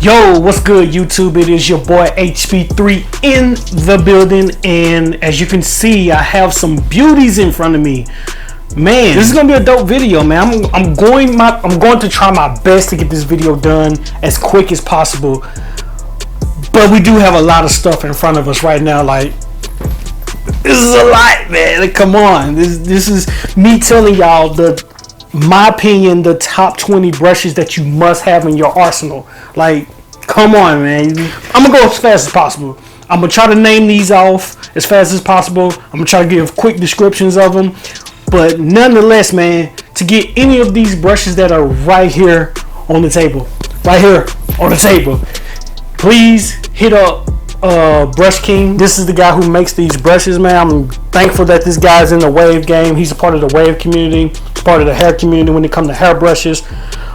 Yo, what's good, YouTube? It is your boy HB3 in the building, and as you can see, I have some beauties in front of me. Man, this is gonna be a dope video, man. I'm going to try my best to get this video done as quick as possible. But we do have a lot of stuff in front of us right now. Like, this is a lot, man. Like, come on, this is me telling y'all my opinion, the top 20 brushes that you must have in your arsenal. Like, come on, man. I'm gonna go as fast as possible. I'm gonna try to name these off as fast as possible. I'm gonna try to give quick descriptions of them. But nonetheless, man, to get any of these brushes that are right here on the table, please hit up Brush King. This is the guy who makes these brushes, man. I'm thankful that this guy's in the wave game. He's a part of the wave community, part of the hair community when it comes to hair brushes.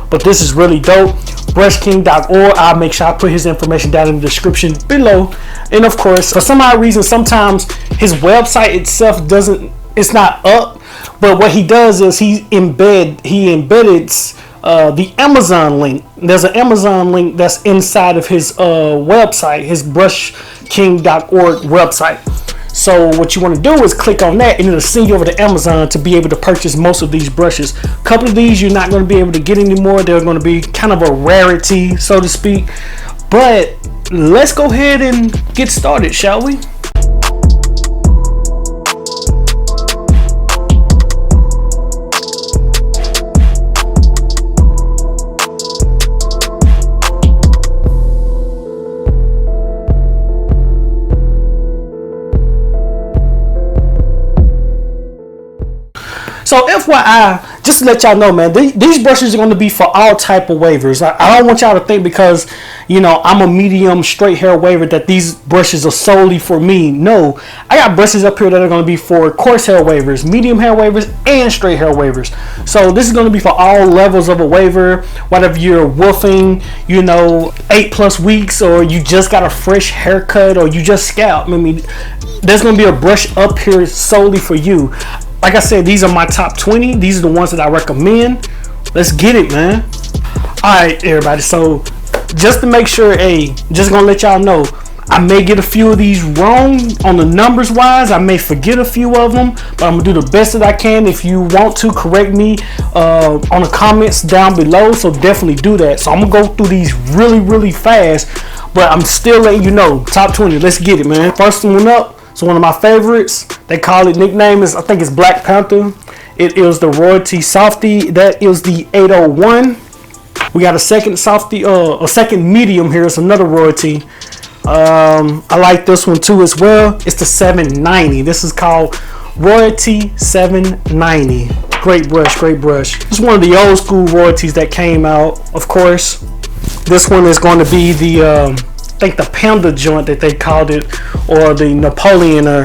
But this is really dope. brushking.org. I'll make sure I put his information down in the description below. And of course, for some odd reason, sometimes his website itself it's not up. But what he does is he embedded the Amazon link. There's an Amazon link that's inside of his website, his brushking.org website. So what you want to do is click on that, and it'll send you over to Amazon to be able to purchase most of these brushes. A couple of these you're not going to be able to get anymore. They're going to be kind of a rarity, so to speak. But let's go ahead and get started, shall we? So FYI, just to let y'all know, man, these brushes are going to be for all type of wavers. I don't want y'all to think because, you know, I'm a medium straight hair waver that these brushes are solely for me. No, I got brushes up here that are going to be for coarse hair wavers, medium hair wavers, and straight hair wavers. So this is going to be for all levels of a waver, whether you're woofing, you know, 8+ weeks, or you just got a fresh haircut, or you just scalp. I mean, there's going to be a brush up here solely for you. Like I said, these are my top 20. These are the ones that I recommend. Let's get it, man. All right, everybody. So just to make sure, just gonna let y'all know, I may get a few of these wrong on the numbers wise. I may forget a few of them, but I'm gonna do the best that I can. If you want to correct me on the comments down below, so definitely do that. So I'm gonna go through these really, really fast, but I'm still letting you know, top 20. Let's get it, man. First one up. So one of my favorites, they call it, nickname is, I think it's Black Panther. It is the Royalty Softy. That is the 801. We got a second Softy, a second medium here. It's another Royalty. I like this one too as well. It's the 790. This is called Royalty 790. Great brush, great brush. It's one of the old school Royalties that came out, of course. This one is going to be the I think the Panda joint that they called it, or the Napoleon, or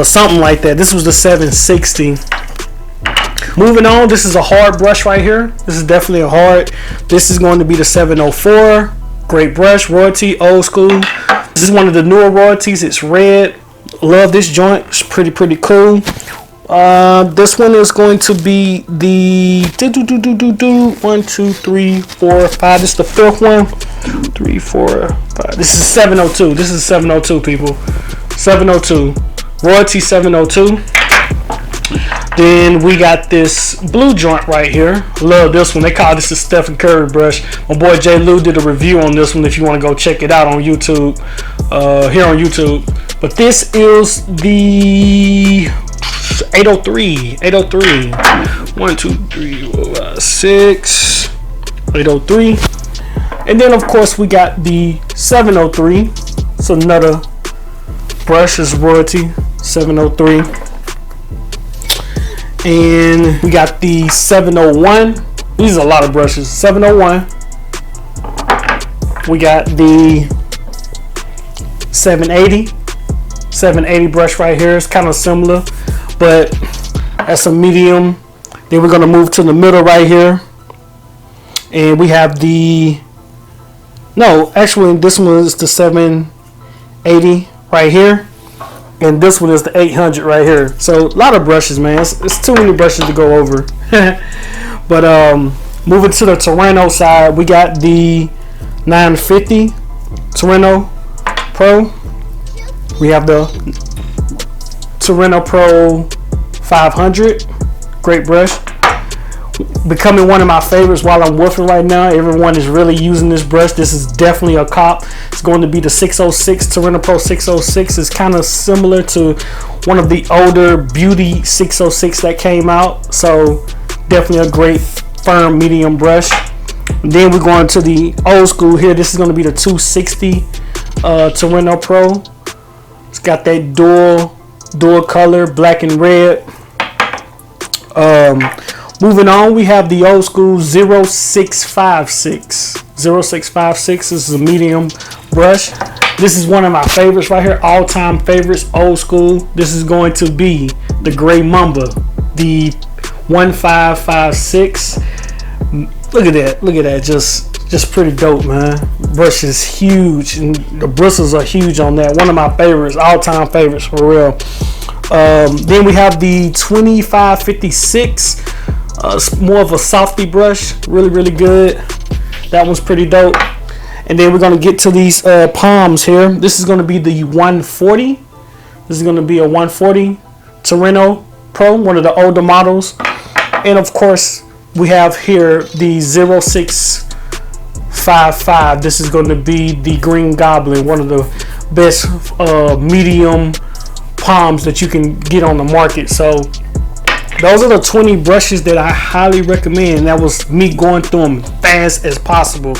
something like that. This was the 760. Moving on, this is a hard brush right here. This is definitely a hard. This is going to be the 704. Great brush, Royalty, old school. This is one of the newer Royalties. It's red. Love this joint. It's pretty cool. This one is going to be the 1, 2, 3, 4, 5. This is the fifth one. 3, 4, 5. This is 702. This is 702, people. 702. Royalty 702. Then we got this blue joint right here. Love this one. They call this the Stephen Curry brush. My boy J. Lou did a review on this one if you want to go check it out on YouTube. Here on YouTube. But this is the 803. 803. 1, 2, 3, 4, 5, 6. 803. And then of course we got the 703. It's another brush, is Royalty 703. And we got the 701. These are a lot of brushes. 701. We got the 780. 780 brush right here. It's kind of similar, but that's a medium. Then we're gonna move to the middle right here, and we have the, no, actually this one is the 780 right here, and this one is the 800 right here. So a lot of brushes, man. It's too many brushes to go over. But moving to the Torano side, we got the 950 Torino Pro. We have the Torino Pro 500. Great brush. Becoming one of my favorites while I'm woofing right now. Everyone is really using this brush. This is definitely a cop. It's going to be the 606 Torino Pro 606. It's kind of similar to one of the older beauty 606 that came out. So definitely a great firm medium brush. And then we're going to the old school here. This is going to be the 260 Torino Pro. It's got that dual color, black and red. Moving on, we have the old school 0656. 0656 is a medium brush. This is one of my favorites right here, all-time favorites, old school. This is going to be the Gray Mamba, the 1556. Look at that, just pretty dope, man. Brush is huge, and the bristles are huge on that. One of my favorites, all-time favorites for real. Then we have the 2556. More of a softy brush, really good. That one's pretty dope. And then we're gonna get to these palms here. This is gonna be the 140. This is gonna be a 140 Torino Pro, one of the older models. And of course, we have here the 0655. This is going to be the Green Goblin, one of the best medium palms that you can get on the market. So those are the 20 brushes that I highly recommend. That was me going through them fast as possible.